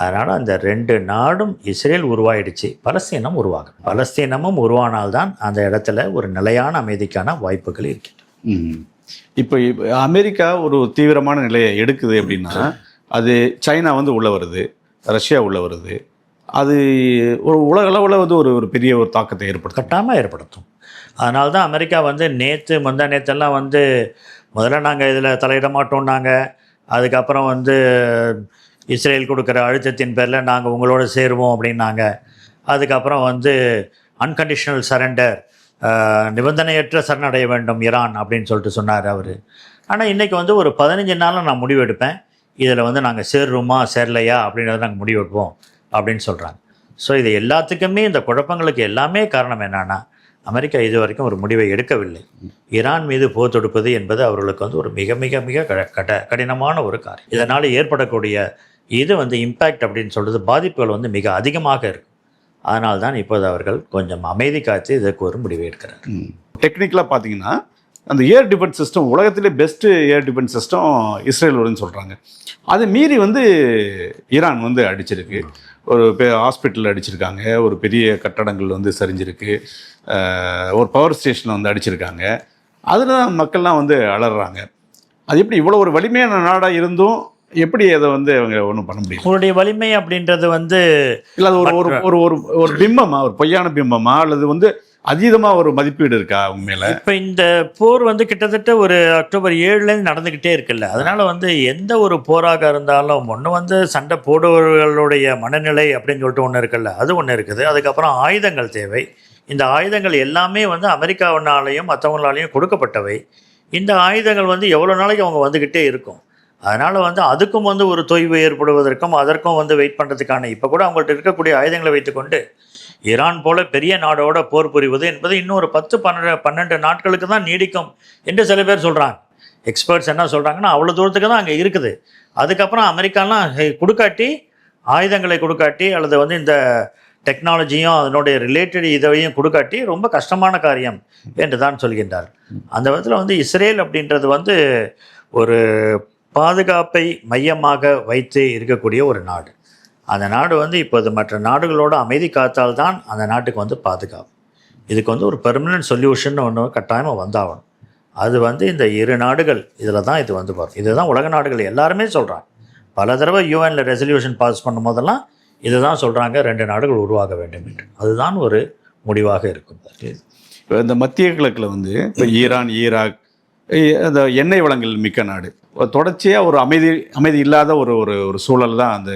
அதனால் அந்த 2 நாடும் இஸ்ரேல் உருவாயிடுச்சு, பலஸ்தீனம் உருவாகும். பலஸ்தீனமும் உருவானால்தான் அந்த இடத்துல ஒரு நிலையான அமைதிக்கான வாய்ப்புகள் இருக்கின்றன. இப்போ அமெரிக்கா ஒரு தீவிரமான நிலையை எடுக்குது அப்படின்னா அது சைனா வந்து உள்ளே வருது, ரஷ்யா உள்ளே வருது, அது ஒரு உலக அளவில் வந்து ஒரு பெரிய ஒரு தாக்கத்தை கட்டாயமாக ஏற்படுத்தும். அதனால தான் அமெரிக்கா வந்து முந்தா நேற்றெல்லாம் வந்து முதல்ல நாங்கள் இதில் தலையிட மாட்டோம்னாங்க. அதுக்கப்புறம் வந்து இஸ்ரேல் கொடுக்குற அழுத்தத்தின் பேரில் நாங்கள் உங்களோட சேருவோம் அப்படின்னாங்க. அதுக்கப்புறம் வந்து அன்கண்டிஷனல் சரண்டர், நிபந்தனையற்ற சரணடைய வேண்டும் ஈரான் அப்படின்னு சொல்லிட்டு சொன்னார் அவர். ஆனால் இன்றைக்கி வந்து ஒரு 15 நாளில் நான் முடிவெடுப்பேன், இதில் வந்து நாங்கள் சேருவோமா சேரலையா அப்படின்றத நாங்கள் முடிவெடுப்போம் அப்படின்னு சொல்கிறாங்க. ஸோ இது எல்லாத்துக்குமே, இந்த குழப்பங்களுக்கு எல்லாமே காரணம் என்னன்னா, அமெரிக்கா இது வரைக்கும் ஒரு முடிவை எடுக்கவில்லை. ஈரான் மீது போர் தொடுப்பது என்பது அவர்களுக்கு வந்து ஒரு மிக மிக மிக கடினமான ஒரு காரியம். இதனால் ஏற்படக்கூடிய இது வந்து இம்பேக்ட் அப்படின்னு சொல்கிறது, பாதிப்புகள் வந்து மிக அதிகமாக இருக்கும். அதனால் தான் இப்போது அவர்கள் கொஞ்சம் அமைதி காத்து இதற்கு ஒரு முடிவை எடுக்கிறார். டெக்னிக்கலாக பார்த்தீங்கன்னா அந்த ஏர் டிஃபென்ஸ் சிஸ்டம் உலகத்திலே பெஸ்ட்டு ஏர் டிஃபென்ஸ் சிஸ்டம் இஸ்ரேலோடன்னு சொல்கிறாங்க. அதை மீறி வந்து ஈரான் வந்து அடிச்சிருக்கு. ஒரு ஹாஸ்பிட்டல் அடிச்சிருக்காங்க, ஒரு பெரிய கட்டடங்கள் வந்து சரிஞ்சிருக்கு, ஒரு பவர் ஸ்டேஷனை வந்து அடிச்சிருக்காங்க. அதில் தான் மக்கள்லாம் வந்து அலறாங்க. அது எப்படி இவ்வளோ ஒரு வலிமையான நாடாக இருந்தும் எப்படி அதை வந்து அவங்க ஒன்றும் பண்ண முடியும்? உங்களுடைய வலிமை அப்படின்றது வந்து இல்லை, அது ஒரு ஒரு ஒரு ஒரு பிம்பமா, ஒரு பொய்யான பிம்பமா, அல்லது வந்து அதீதமாக ஒரு மதிப்பீடு இருக்கா உண்மையில? இப்போ இந்த போர் வந்து கிட்டத்தட்ட ஒரு அக்டோபர் 7லேருந்து நடந்துக்கிட்டே இருக்குல்ல. அதனால் வந்து எந்த ஒரு போராக இருந்தாலும் ஒன்று வந்து சண்டை போடுபவர்களுடைய மனநிலை அப்படின்னு சொல்லிட்டு ஒன்று இருக்குல்ல, அது ஒன்று இருக்குது. அதுக்கப்புறம் ஆயுதங்கள் தேவை. இந்த ஆயுதங்கள் எல்லாமே வந்து அமெரிக்காவினாலேயும் மற்றவங்களாலேயும் கொடுக்கப்பட்டவை. இந்த ஆயுதங்கள் வந்து எவ்வளோ நாளைக்கு அவங்க வந்துக்கிட்டே இருக்கும். அதனால் வந்து அதுக்கும் வந்து ஒரு தொய்வு ஏற்படுவதற்கும் அதற்கும் வந்து வெயிட் பண்ணுறதுக்கான, இப்போ கூட அவங்கள்ட்ட இருக்கக்கூடிய ஆயுதங்களை வைத்துக்கொண்டு ஈரான் போல பெரிய நாடோட போர் புரிவது என்பது இன்னும் ஒரு 10-12 நாட்களுக்கு தான் நீடிக்கும் என்று சில பேர் சொல்கிறாங்க. எக்ஸ்பர்ட்ஸ் என்ன சொல்கிறாங்கன்னா, அவ்வளோ தூரத்துக்கு தான் அங்கே இருக்குது. அதுக்கப்புறம் அமெரிக்காலாம் கொடுக்காட்டி, ஆயுதங்களை கொடுக்காட்டி, அல்லது வந்து இந்த டெக்னாலஜியும் அதனுடைய ரிலேட்டட் இதையும் கொடுக்காட்டி ரொம்ப கஷ்டமான காரியம் என்று தான் சொல்கின்றார். அந்த விதத்தில் வந்து இஸ்ரேல் அப்படின்றது வந்து ஒரு பாதுகாப்பை மையமாக வைத்து இருக்கக்கூடிய ஒரு நாடு. அந்த நாடு வந்து இப்போது மற்ற நாடுகளோட அமைதி காத்தால்தான் அந்த நாட்டுக்கு வந்து பாதுகாப்பு. இதுக்கு வந்து ஒரு பெர்மனன்ட் சொல்யூஷன் ஒன்று கட்டாயமாக வந்தாகணும். அது வந்து இந்த இரு நாடுகள் இதில் தான் இது வந்து வரும். இதுதான் உலக நாடுகள் எல்லாருமே சொல்கிறாங்க. பல தடவை யூஎனில் ரெசல்யூஷன் பாஸ் பண்ணும் போதெல்லாம் இதுதான் சொல்கிறாங்க, 2 நாடுகள் உருவாக வேண்டும் என்று. அதுதான் ஒரு முடிவாக இருக்கும். இப்போ இந்த மத்திய கிழக்கில் வந்து இப்போ ஈரான், ஈராக், அந்த எண்ணெய் வளங்கள் மிக்க நாடு, தொடர்ச்சியாக ஒரு அமைதி இல்லாத ஒரு ஒரு சூழல் தான். அந்த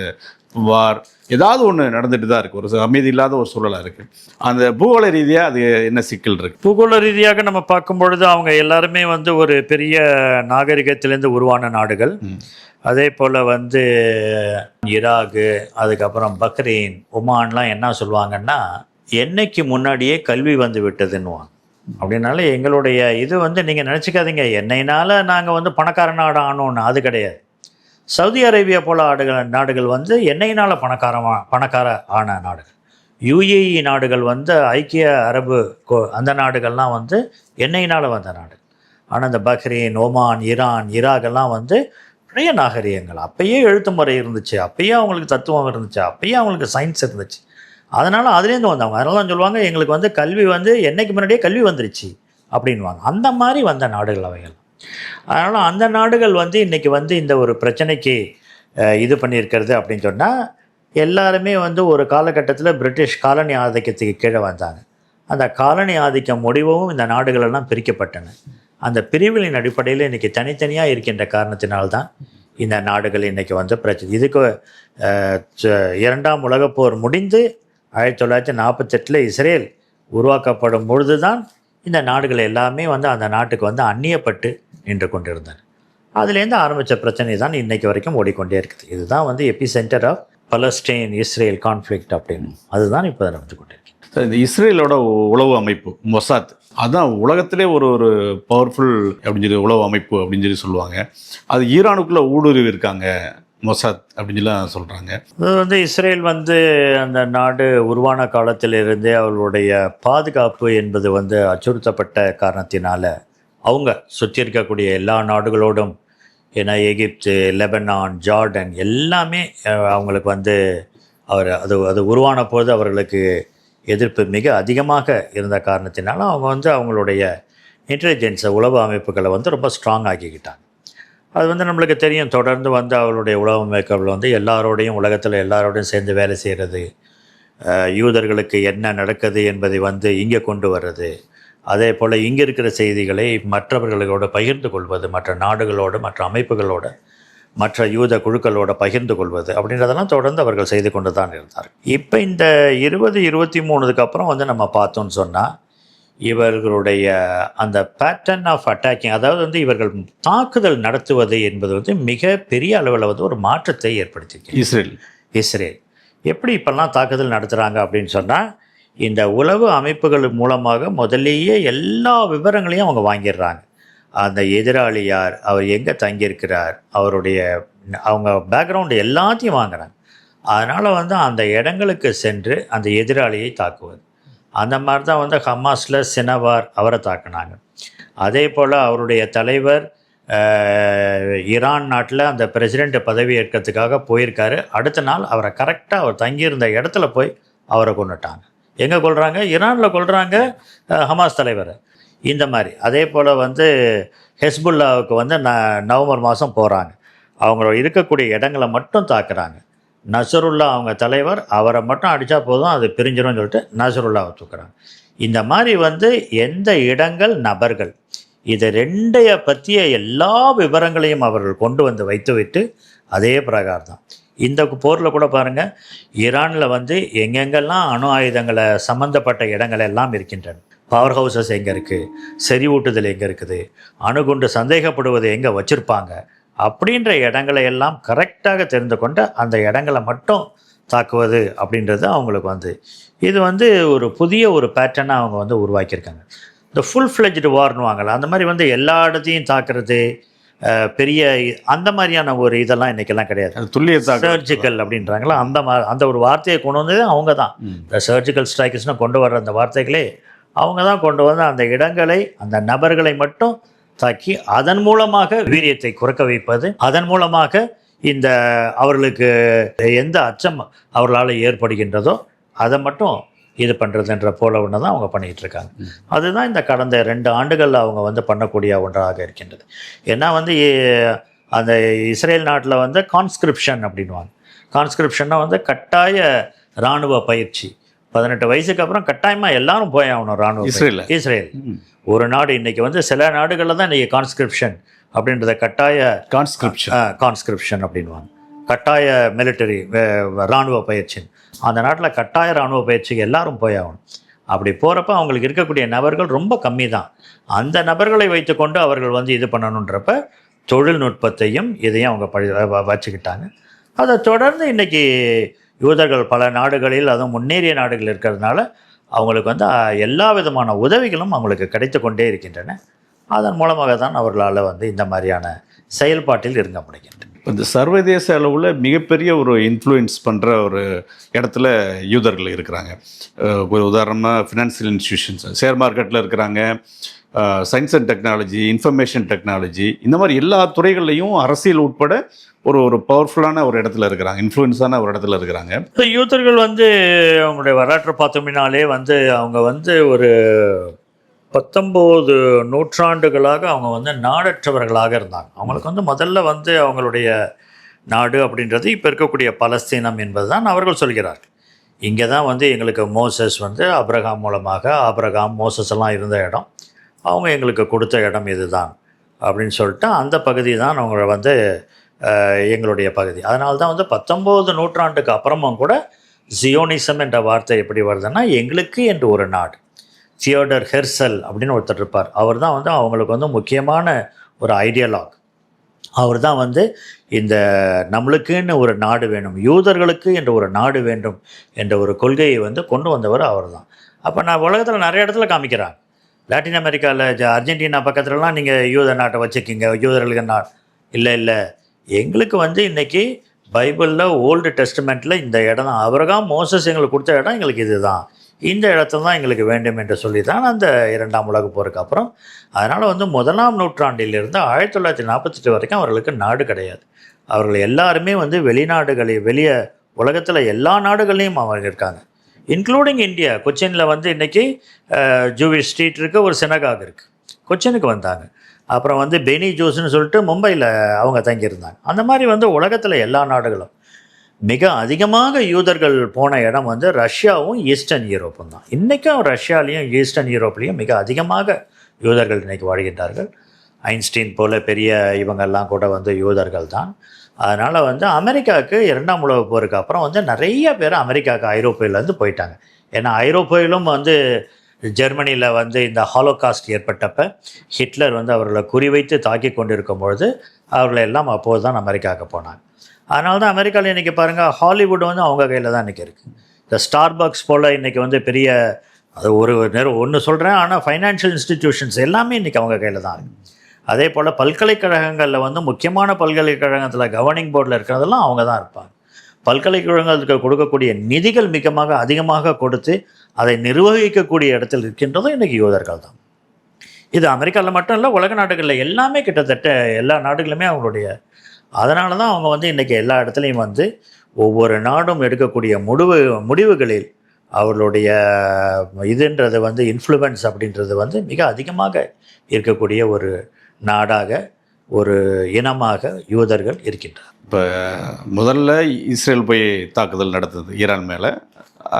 வார் ஏதாவது ஒன்று நடந்துட்டு தான் இருக்குது. ஒரு அமைதி இல்லாத ஒரு சூழலாக இருக்குது. அந்த பூகோள ரீதியாக அது என்ன சிக்கல் இருக்குது? பூகோள ரீதியாக நம்ம பார்க்கும் பொழுது அவங்க எல்லாருமே வந்து ஒரு பெரிய நாகரிகத்திலேருந்து உருவான நாடுகள். அதே போல் வந்து ஈராக்கு, அதுக்கப்புறம் பக்ரைன், ஒமான்லாம் என்ன சொல்லுவாங்கன்னா, எண்ணெய்க்கு முன்னாடியே கல்வி வந்து விட்டதுன்னுவாங்க. அப்படின்னால எங்களுடைய இது வந்து நீங்கள் நினச்சிக்காதீங்க, எண்ணெய்னால் நாங்கள் வந்து பணக்கார நாடு ஆனோன்னு. அது கிடையாது. சவுதி அரேபியா போல நாடுகள் வந்து எண்ணெயினால் பணக்கார ஆன நாடுகள். யுஏஇ நாடுகள் வந்து ஐக்கிய அரபு அந்த நாடுகள்லாம் வந்து எண்ணெயினால் வந்த நாடுகள். ஆனால் இந்த பஹ்ரைன், ஒமான், ஈரான், ஈராக்கெல்லாம் வந்து பழைய நாகரிகங்கள். அப்பயே எழுத்து முறை இருந்துச்சு, அப்பயே அவங்களுக்கு தத்துவம் இருந்துச்சு, அப்பயே அவங்களுக்கு சயின்ஸ் இருந்துச்சு. அதனால் அதுலேருந்து வந்தவங்க. அதனால தான் சொல்லுவாங்க, எங்களுக்கு வந்து கல்வி வந்து என்னைக்கு முன்னாடியே கல்வி வந்துருச்சு அப்படின்வாங்க. அந்த மாதிரி வந்த நாடுகள் அவைகள். அதனால் அந்த நாடுகள் வந்து இன்றைக்கி வந்து இந்த ஒரு பிரச்சனைக்கு இது பண்ணியிருக்கிறது அப்படின்னு சொன்னால், எல்லாருமே வந்து ஒரு காலகட்டத்தில் பிரிட்டிஷ் காலனி ஆதிக்கத்துக்கு கீழே வந்தாங்க. அந்த காலனி ஆதிக்கம் முடிவும் இந்த நாடுகளெல்லாம் பிரிக்கப்பட்டன. அந்த பிரிவுகளின் அடிப்படையில் இன்றைக்கி தனித்தனியாக இருக்கின்ற காரணத்தினால்தான் இந்த நாடுகள் இன்றைக்கி வந்து பிரச்சனை. இதுக்கு 2ஆம் உலகப் போர் முடிந்து 1948 இஸ்ரேல் உருவாக்கப்படும் பொழுது தான் இந்த நாடுகள் எல்லாமே வந்து அந்த நாட்டுக்கு வந்து அந்நியப்பட்டு நின்று கொண்டிருந்தன. அதுலேருந்து ஆரம்பித்த பிரச்சனை தான் இன்றைக்கு வரைக்கும் ஓடிக்கொண்டே இருக்குது. இதுதான் வந்து epicentre of Palestine Israel conflict அப்படின்னு. அதுதான் இப்போ நடந்து கொண்டிருக்கு. இந்த இஸ்ரேலோட உளவு அமைப்பு மொசாத், அதுதான் உலகத்திலே ஒரு பவர்ஃபுல் அப்படின்னு சொல்லி உளவு அமைப்பு அப்படின்னு சொல்லி சொல்லுவாங்க. அது ஈரானுக்குள்ளே ஊடுருவி இருக்காங்க மொசாத் அப்படின்னு சொல்லி சொல்கிறாங்க. அது வந்து இஸ்ரேல் வந்து அந்த நாடு உருவான காலத்திலிருந்தே அவர்களுடைய பாதுகாப்பு என்பது வந்து அச்சுறுத்தப்பட்ட காரணத்தினால அவங்க சுற்றி இருக்கக்கூடிய எல்லா நாடுகளோடும், ஏன்னா எகிப்து, லெபனான், ஜார்டன் எல்லாமே அவங்களுக்கு வந்து அது உருவான போது அவர்களுக்கு எதிர்ப்பு மிக அதிகமாக இருந்த காரணத்தினால அவங்க வந்து அவங்களுடைய இன்டெலிஜென்ஸை, உளவு அமைப்புகளை வந்து ரொம்ப ஸ்ட்ராங் ஆக்கிக்கிட்டாங்க. அது வந்து நம்மளுக்கு தெரியும். தொடர்ந்து வந்து அவளுடைய உளவு அமைப்புகள் வந்து எல்லாரோடையும், உலகத்தில் எல்லாரோடையும் சேர்ந்து வேலை செய்கிறது, யூதர்களுக்கு என்ன நடக்குது என்பதை வந்து இங்கே கொண்டு வர்றது, அதே போல் இங்கே இருக்கிற செய்திகளை மற்றவர்களோடு பகிர்ந்து கொள்வது, மற்ற நாடுகளோடு, மற்ற அமைப்புகளோடு, மற்ற யூத குழுக்களோடு பகிர்ந்து கொள்வது அப்படின்றதெல்லாம் தொடர்ந்து அவர்கள் செய்து கொண்டு தான் இருந்தார். இப்போ இந்த 2023 அப்புறம் வந்து நம்ம பார்த்தோன்னு சொன்னால், இவர்களுடைய அந்த பேட்டர்ன் ஆஃப் அட்டாக்கிங், அதாவது வந்து இவர்கள் தாக்குதல் நடத்துவது என்பது வந்து மிக பெரிய அளவில் வந்து ஒரு மாற்றத்தை ஏற்படுத்தியிருக்கு. இஸ்ரேல் எப்படி இப்போல்லாம் தாக்குதல் நடத்துகிறாங்க அப்படின்னு சொன்னால், இந்த உளவு அமைப்புகள் மூலமாக முதல்லேயே எல்லா விவரங்களையும் அவங்க வாங்கிடுறாங்க. அந்த எதிராளி யார், அவர் எங்கே தங்கியிருக்கிறார், அவங்க பேக்ரவுண்டு எல்லாத்தையும் வாங்குறாங்க. அதனால் வந்து அந்த இடங்களுக்கு சென்று அந்த எதிராளியை தாக்குவது. அந்த மாதிரி தான் வந்து ஹமாஸில் சினவார் அவரை தாக்குனாங்க. அதே போல் அவருடைய தலைவர் ஈரான் நாட்டில் அந்த பிரசிடெண்ட் பதவி ஏற்கிறதுக்காக போயிருக்காரு. அடுத்த நாள் அவரை கரெக்டாக அவர் தங்கியிருந்த இடத்துல போய் அவரை கொண்டுட்டாங்க. எங்கே கொள்கிறாங்க? ஈரானில் கொள்கிறாங்க ஹமாஸ் தலைவரை. இந்த மாதிரி அதே போல் வந்து ஹெஸ்புல்லாவுக்கு வந்து நவம்பர் மாதம் போகிறாங்க. அவங்க இருக்கக்கூடிய இடங்களை மட்டும் தாக்குறாங்க. நசருல்லா அவங்க தலைவர், அவரை மட்டும் அடித்தா போதும் அது பிரிஞ்சிடும்னு சொல்லிட்டு நசருல்லாவை தூக்குறாங்க. இந்த மாதிரி வந்து எந்த இடங்கள், நபர்கள், இது ரெண்டைய பற்றிய எல்லா விவரங்களையும் அவர்கள் கொண்டு வந்து வைத்துவிட்டு அதே பிரகாரம் தான் இந்த போரில் கூட பாருங்கள், ஈரானில் வந்து எங்கெங்கெல்லாம் அணு ஆயுதங்களை சம்மந்தப்பட்ட இடங்கள் எல்லாம் இருக்கின்றன. பவர் ஹவுசஸ் எங்கே இருக்குது, செறிவூட்டுதல் எங்கே இருக்குது, அணுகுண்டு சந்தேகப்படுவது எங்கே வச்சுருப்பாங்க அப்படின்ற இடங்களை எல்லாம் கரெக்டாக தெரிந்து கொண்டு அந்த இடங்களை மட்டும் தாக்குவது அப்படின்றது அவங்களுக்கு வந்து இது வந்து ஒரு புதிய ஒரு பேட்டர்னாக அவங்க வந்து உருவாக்கியிருக்காங்க. இந்த ஃபுல் ஃப்ளெஜ்டு வார்னு வாங்கலாம், அந்த மாதிரி வந்து எல்லா இடத்தையும் தாக்குறது, பெரிய அந்த மாதிரியான ஒரு இதெல்லாம் இன்றைக்கெல்லாம் கிடையாது. துல்லிய சர்ஜிக்கல் அப்படின்றாங்களா, அந்த ஒரு வார்த்தையை கொண்டு வந்தது அவங்க தான். இந்த சர்ஜிக்கல் ஸ்ட்ரைக்ஸ்னு கொண்டு வர்ற அந்த வார்த்தைகளே அவங்க தான் கொண்டு வந்து அந்த இடங்களை, அந்த நபர்களை மட்டும் தாக்கி அதன் மூலமாக வீரியத்தை குறைக்க வைப்பது, அதன் மூலமாக இந்த அவர்களுக்கு எந்த அச்சம் அவர்களால் ஏற்படுகின்றதோ அதை மட்டும் இது பண்ணுறதுன்ற போல ஒன்று தான் அவங்க பண்ணிகிட்டு இருக்காங்க. அதுதான் இந்த கடந்த 2 ஆண்டுகளில் அவங்க வந்து பண்ணக்கூடிய ஒன்றாக இருக்கின்றது. ஏன்னா வந்து அந்த இஸ்ரேல் நாட்டில் வந்து கான்ஸ்கிரிப்ஷன் அப்படின்வாங்க. கான்ஸ்கிரிப்ஷன்னா வந்து கட்டாய இராணுவ பயிற்சி. 18 வயசுக்கு அப்புறம் கட்டாயமாக எல்லாரும் போய் ஆகணும் இராணுவ. இஸ்ரேல் ஒரு நாடு. இன்றைக்கி வந்து சில நாடுகளில் தான் இன்றைக்கி கான்ஸ்கிரிப்ஷன் அப்படின்றத கட்டாய கான்ஸ்கிரிப்ஷன் அப்படின்வாங்க. கட்டாய மிலிட்டரி இராணுவ பயிற்சி. அந்த நாட்டில் கட்டாய இராணுவ பயிற்சிக்கு எல்லாரும் போய் ஆகணும். அப்படி போகிறப்ப அவங்களுக்கு இருக்கக்கூடிய நபர்கள் ரொம்ப கம்மி தான். அந்த நபர்களை வைத்துக்கொண்டு அவர்கள் வந்து இது பண்ணணுன்றப்ப தொழில்நுட்பத்தையும் இதையும் அவங்க வச்சுக்கிட்டாங்க. அதை தொடர்ந்து இன்றைக்கி யூதர்கள் பல நாடுகளில், அதுவும் முன்னேறிய நாடுகள் இருக்கிறதுனால அவங்களுக்கு வந்து எல்லா விதமான உதவிகளும் அவங்களுக்கு கிடைத்து கொண்டே இருக்கின்றன. அதன் மூலமாக தான் அவர்களால் வந்து இந்த மாதிரியான செயல்பாட்டில் இருக்க முடிகின்றன. இந்த சர்வதேச அளவில் மிகப்பெரிய ஒரு இன்ஃப்ளூயன்ஸ் பண்ணுற ஒரு இடத்துல யூதர்கள் இருக்கிறாங்க. ஒரு உதாரணமாக ஃபினான்சியல் இன்ஸ்டிடியூஷன்ஸ், ஷேர் மார்க்கெட்டில் இருக்கிறாங்க, science and technology, information technology, இந்த மாதிரி எல்லா துறைகள்லையும் அரசியல் உட்பட ஒரு பவர்ஃபுல்லான ஒரு இடத்துல இருக்கிறாங்க, இன்ஃப்ளூயன்ஸான ஒரு இடத்துல இருக்கிறாங்க. இப்போ யூதர்கள் வந்து அவங்களுடைய வரலாற்றை பார்த்தோம்னாலே வந்து அவங்க வந்து ஒரு 19 நூற்றாண்டுகளாக அவங்க வந்து நாடற்றவர்களாக இருந்தாங்க. அவங்களுக்கு வந்து முதல்ல வந்து அவங்களுடைய நாடு அப்படின்றது இப்போ இருக்கக்கூடிய பலஸ்தீனம் என்பது தான் அவர்கள் சொல்கிறார்கள். இங்கே தான் வந்து எங்களுக்கு மோசஸ் வந்து அப்ரஹாம் மூலமாக, மோசஸ் எல்லாம் இருந்த இடம், அவங்க எங்களுக்கு கொடுத்த இடம் இது தான் அப்படின்னு சொல்லிட்டு அந்த பகுதி தான் அவங்க வந்து எங்களுடைய பகுதி. அதனால தான் வந்து 19 நூற்றாண்டுக்கு அப்புறமும் கூட ஜியோனிசம் என்ற வார்த்தை எப்படி வருதுன்னா, எங்களுக்கு என்று ஒரு நாடு. தியோடர் ஹெர்சல் அப்படின்னு ஒருத்தர் இருப்பார். அவர் தான் வந்து அவங்களுக்கு வந்து முக்கியமான ஒரு ஐடியாலாக். அவர் தான் வந்து இந்த நம்மளுக்குன்னு ஒரு நாடு வேணும், யூதர்களுக்கு என்று ஒரு நாடு வேண்டும் என்ற ஒரு கொள்கையை வந்து கொண்டு வந்தவர் அவர் தான். அப்போ நான் உலகத்தில் நிறைய இடத்துல காமிக்கிறாங்க. லாட்டின் அமெரிக்காவில் அர்ஜென்டினா பக்கத்துலலாம் நீங்கள் யூத நாட்டை வச்சுக்கிங்க, யூதர்களுக்கு நாடு இல்லை. எங்களுக்கு வந்து இன்றைக்கி பைபிளில் ஓல்டு டெஸ்டமெண்ட்டில் இந்த இடம் தான், ஆபிரகாம் மோசஸ் எங்களுக்கு கொடுத்த இடம் எங்களுக்கு இது தான், இந்த இடத்துல தான் எங்களுக்கு வேண்டும் என்று சொல்லி தான் அந்த 2ஆம் உலகப் போருக்கு அப்புறம். அதனால் வந்து 1ஆம் நூற்றாண்டிலிருந்து 1948 வரைக்கும் அவர்களுக்கு நாடு கிடையாது. அவர்கள் எல்லாருமே வந்து வெளியே உலகத்தில் எல்லா நாடுகள்லையும் அவங்க இருக்காங்க, இன்க்ளூடிங் இந்தியா. கொச்சினில் வந்து இன்றைக்கி ஜூவிஷ் ஸ்ட்ரீட் இருக்குது, ஒரு சினகாக் இருக்குது, கொச்சினுக்கு வந்தாங்க. அப்புறம் வந்து பெனி ஜூஸ்ன்னு சொல்லிட்டு மும்பையில் அவங்க தங்கியிருந்தாங்க. அந்த மாதிரி வந்து உலகத்தில் எல்லா நாடுகளும் மிக அதிகமாக யூதர்கள் போன இடம் வந்து ரஷ்யாவும் ஈஸ்டர்ன் யூரோப்பும் தான். இன்றைக்கும் ரஷ்யாலேயும் ஈஸ்டர்ன் யூரோப்லேயும் மிக அதிகமாக யூதர்கள் இன்றைக்கி வாழ்கின்றார்கள். ஐன்ஸ்டீன் போல் பெரிய இவங்கெல்லாம் கூட வந்து யூதர்கள் தான். அதனால் வந்து அமெரிக்காவுக்கு 2ஆம் உலகப் போருக்கு அப்புறம் வந்து நிறைய பேர் அமெரிக்காவுக்கு ஐரோப்பியிலேருந்து போயிட்டாங்க. ஏன்னா ஐரோப்பியிலும் வந்து ஜெர்மனியில் வந்து இந்த ஹாலோகாஸ்ட் ஏற்பட்டப்ப ஹிட்லர் வந்து அவர்களை குறிவைத்து தாக்கி கொண்டிருக்கும் பொழுது அவர்களை எல்லாம் அப்போது தான் அமெரிக்காவுக்கு போனாங்க. அதனால தான் அமெரிக்காவில் இன்றைக்கி பாருங்கள், ஹாலிவுட் வந்து அவங்க கையில் தான் இன்றைக்கி இருக்குது. இந்த ஸ்டார்பக்ஸ் போல் இன்றைக்கி வந்து பெரிய, அது ஒரு நேரம் ஒன்று சொல்கிறேன், ஆனால் ஃபைனான்ஷியல் இன்ஸ்டிடியூஷன்ஸ் எல்லாமே இன்றைக்கி அவங்க கையில் தான் இருக்குது. அதே போல் பல்கலைக்கழகங்களில் வந்து முக்கியமான பல்கலைக்கழகத்தில் கவர்னிங் போர்டில் இருக்கிறதெல்லாம் அவங்க தான் இருப்பாங்க. பல்கலைக்கழகங்களுக்கு கொடுக்கக்கூடிய நிதிகள் மிகமாக அதிகமாக கொடுத்து அதை நிர்வகிக்கக்கூடிய இடத்தில் இருக்கின்றதும் இன்றைக்கி யூதர்கள் தான். இது அமெரிக்காவில் மட்டும் இல்லை, உலக நாடுகளில் எல்லாமே கிட்டத்தட்ட எல்லா நாடுகளுமே அவங்களுடைய, அதனால தான் அவங்க வந்து இன்றைக்கி எல்லா இடத்துலையும் வந்து ஒவ்வொரு நாடும் எடுக்கக்கூடிய முடிவுகளில் அவர்களுடைய இதுன்றது வந்து இன்ஃப்ளூயன்ஸ் அப்படின்றது வந்து மிக அதிகமாக இருக்கக்கூடிய ஒரு நாடாக, ஒரு இனமாக யூதர்கள் இருக்கின்றார். இப்போ முதல்ல இஸ்ரேல் போய் தாக்குதல் நடந்தது ஈரான் மேலே,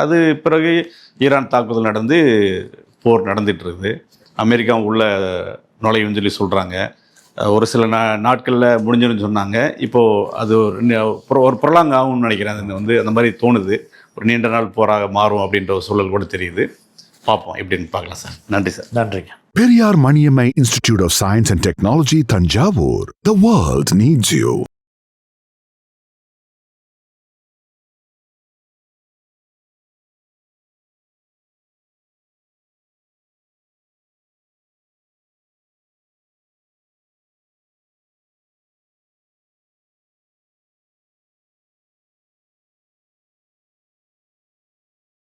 அது பிறகு ஈரான் தாக்குதல் நடந்து போர் நடந்துட்டு இருக்குது. அமெரிக்கா உள்ள நுழைவுன்னு சொல்லி சொல்கிறாங்க. ஒரு சில நாட்களில் முடிஞ்சுன்னு சொன்னாங்க. இப்போது அது ஒரு புரளாங்க ஆகும்னு நினைக்கிறேன். அது வந்து அந்த மாதிரி தோணுது. ஒரு நீண்ட நாள் போராக மாறும் அப்படின்ற ஒரு சூழல் கூட தெரியுது. பார்ப்போம் எப்படின்னு பார்க்கலாம் சார். நன்றி சார். நன்றிங்க. Periyar Maniammai Institute of Science and Technology, Thanjavur. The world needs you.